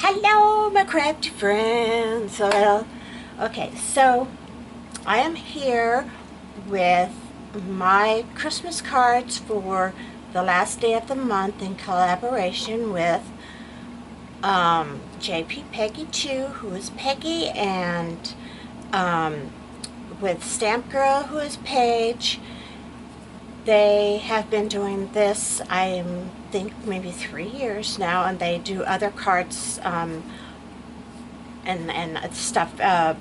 Hello, my crafty friends. Okay, so I am here with my Christmas cards for the last day of the month in collaboration with JP Peggy 2, who is Peggy, and with Stamp Girl, who is Paige. They have been doing this, I think, maybe 3 years now, and they do other cards and stuff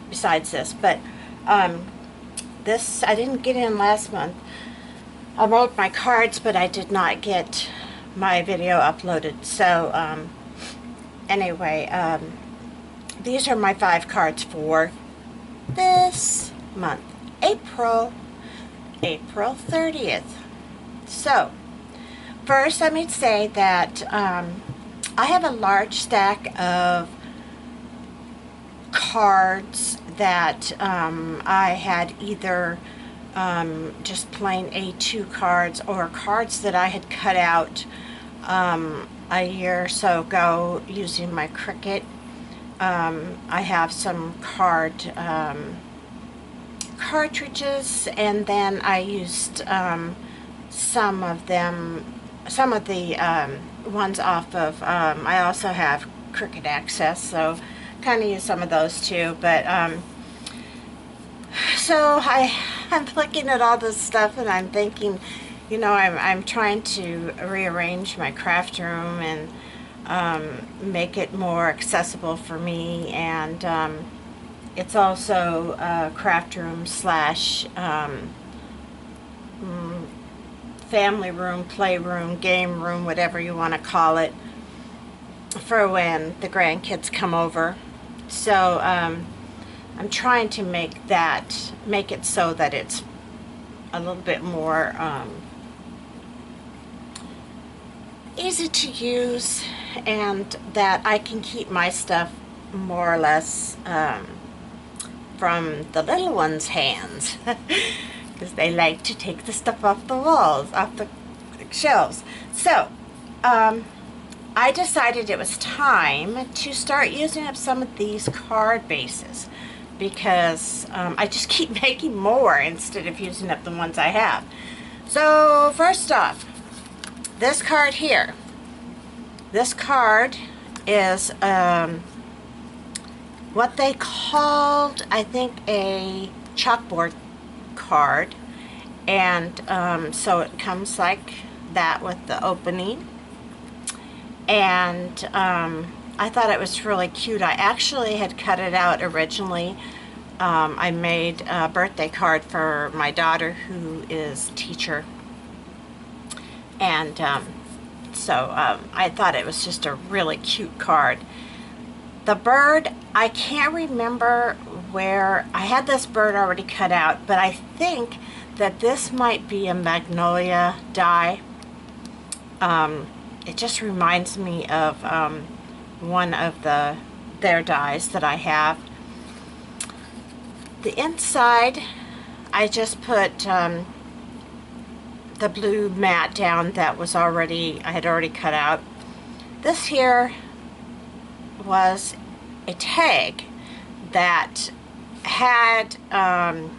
besides this. But this, I didn't get in last month. I wrote my cards, but I did not get my video uploaded. So anyway, these are my 5 cards for this month, April 30th. So, first let me say that I have a large stack of cards that I had either just plain A2 cards or cards that I had cut out a year or so ago using my Cricut. I have some cartridges, and then I used some of the ones off of, I also have Cricut Access, so kind of use some of those too. But so I'm looking at all this stuff and I'm thinking, you know, I'm trying to rearrange my craft room and make it more accessible for me, and it's also a craft room slash family room, playroom, game room, whatever you want to call it, for when the grandkids come over. So I'm trying to make it so that it's a little bit more easy to use, and that I can keep my stuff more or less from the little ones' hands, because they like to take the stuff off the walls, off the shelves. So I decided it was time to start using up some of these card bases, because I just keep making more instead of using up the ones I have. So first off, this card here. This card is what they called, I think, a chalkboard card, and so it comes like that with the opening, and I thought it was really cute. I actually had cut it out originally. I made a birthday card for my daughter, who is a teacher, and so I thought it was just a really cute card. The bird, I can't remember where I had this bird already cut out, but I think that this might be a magnolia die. It just reminds me of one of their dies that I have. The inside, I just put the blue mat down that was I had already cut out. This here was a tag that had well,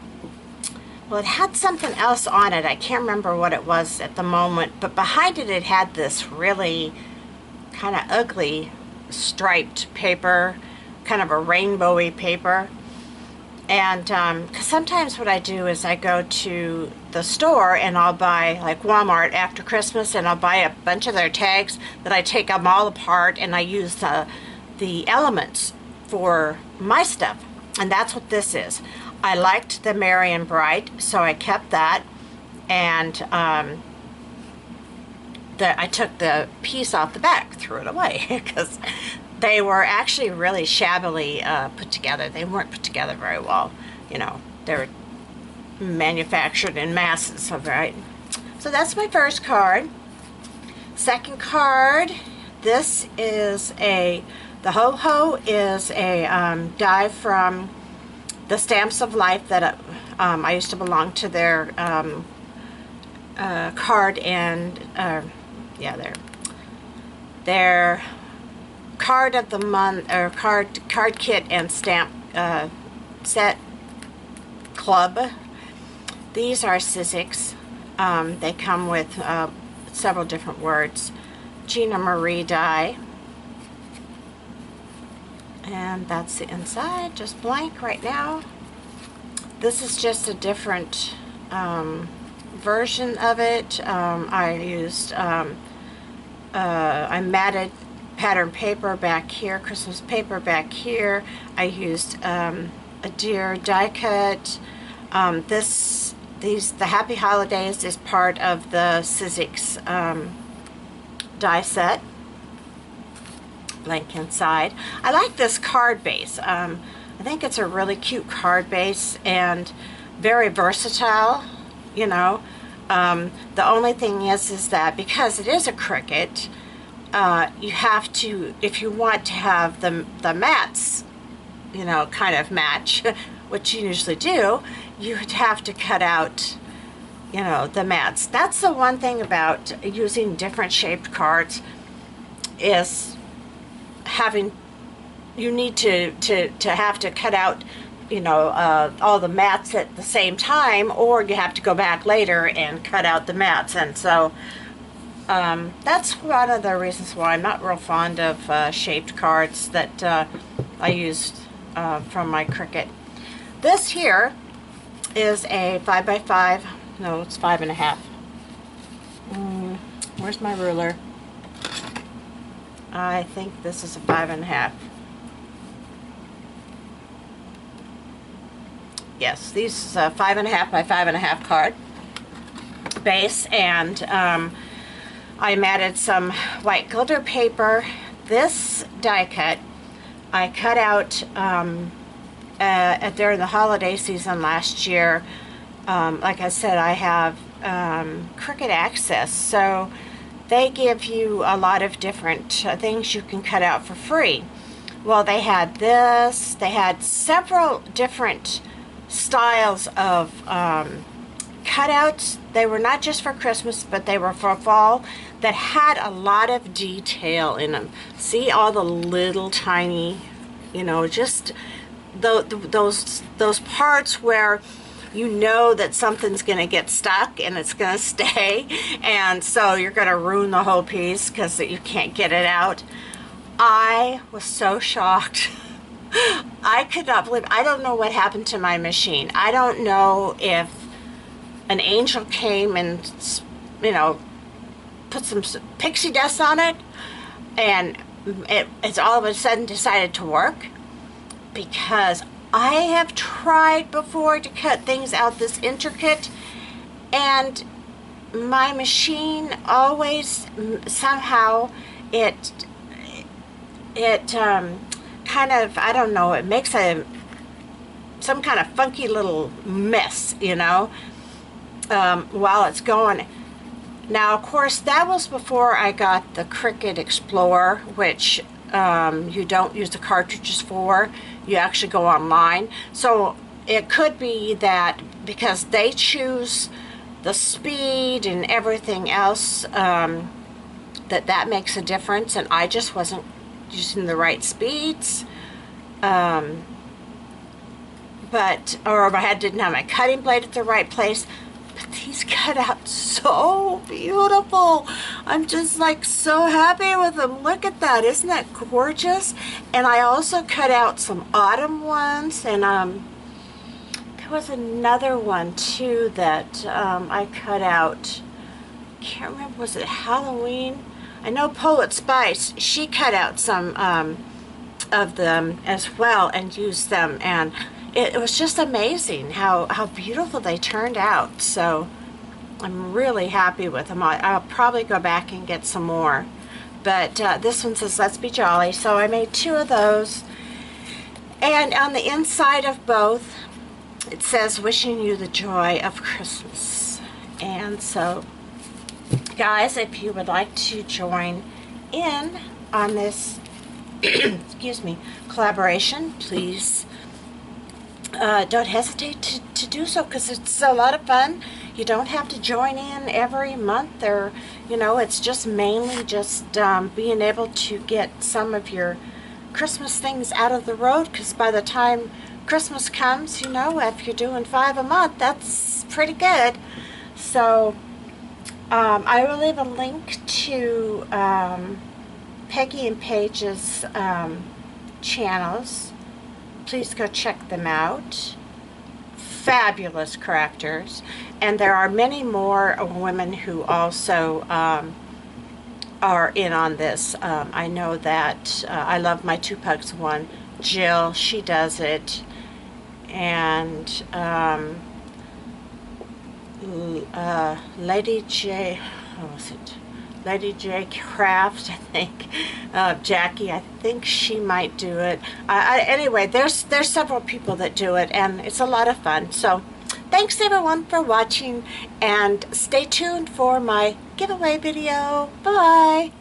it had something else on it. I can't remember what it was at the moment, but behind it, it had this really kind of ugly striped paper, kind of a rainbowy paper. And cause sometimes what I do is I go to the store and I'll buy, like Walmart after Christmas, and I'll buy a bunch of their tags that I take them all apart and I use the elements for my stuff, and that's what this is. I liked the Merry and Bright, so I kept that, and I took the piece off the back, threw it away, because they were actually really shabbily put together. They weren't put together very well, you know. They were manufactured in masses, right? So that's my first card. Second card, this is the Ho-Ho is a die from the Stamps of Life that I used to belong to their card and yeah, their card of the month, or card kit and stamp set club. These are Sizzix. They come with several different words. Gina Marie die. And that's the inside, just blank right now. This is just a different version of it. I used, I matted pattern paper back here, Christmas paper back here. I used a deer die cut. The Happy Holidays is part of the Sizzix die set. Blank inside. I like this card base. I think it's a really cute card base and very versatile, you know. The only thing is that because it is a Cricut, you have to, if you want to have the mats, you know, kind of match, which you usually do, you would have to cut out, you know, the mats. That's the one thing about using different shaped cards, is having, you need to have to cut out, you know, all the mats at the same time, or you have to go back later and cut out the mats. And so that's one of the reasons why I'm not real fond of shaped cards that I used from my Cricut. This here is a 5x5, no, it's 5.5. Where's my ruler? I think this is a 5.5. Yes, this is a 5.5 by 5.5 card base, and I matted some white glitter paper. This die cut I cut out during the holiday season last year. Like I said, I have Cricut Access, so they give you a lot of different things you can cut out for free. Well, they had this, they had several different styles of cutouts. They were not just for Christmas, but they were for fall, that had a lot of detail in them. See all the little tiny, you know, just those parts where you know that something's going to get stuck and it's going to stay, and so you're going to ruin the whole piece because you can't get it out. I was so shocked. I could not believe, I don't know what happened to my machine. I don't know if an angel came and, you know, put some pixie dust on it, and it's all of a sudden decided to work, because I have tried before to cut things out this intricate, and my machine always somehow it kind of, I don't know, it makes some kind of funky little mess, you know, while it's going. Now, of course, that was before I got the Cricut Explorer, which you don't use the cartridges for. You actually go online. So it could be that because they choose the speed and everything else, that makes a difference, and I just wasn't using the right speeds. Or I didn't have my cutting blade at the right place. But these cut out so beautiful. I'm just like so happy with them. Look at that. Isn't that gorgeous? And I also cut out some autumn ones, and there was another one too that I cut out. Can't remember, was it Halloween? I know Poet Spice, she cut out some of them as well and used them, and it was just amazing how beautiful they turned out. So I'm really happy with them. I'll probably go back and get some more. But this one says, "Let's be jolly." So I made 2 of those. And on the inside of both, it says, "Wishing you the joy of Christmas." And so, guys, if you would like to join in on this excuse me, collaboration, please don't hesitate to do so, because it's a lot of fun. You don't have to join in every month, or, you know, it's just mainly just being able to get some of your Christmas things out of the road, because by the time Christmas comes, you know, if you're doing 5 a month, that's pretty good. So I will leave a link to Peggy and Paige's channels. Please go check them out. Fabulous crafters, and there are many more women who also are in on this. I know that I Love My Two Pugs one, Jill, she does it, and Lady J, what was it? Lady J Craft, I think. Jackie, I think she might do it. Anyway, there's several people that do it, and it's a lot of fun. So thanks everyone for watching, and stay tuned for my giveaway video. Bye-bye.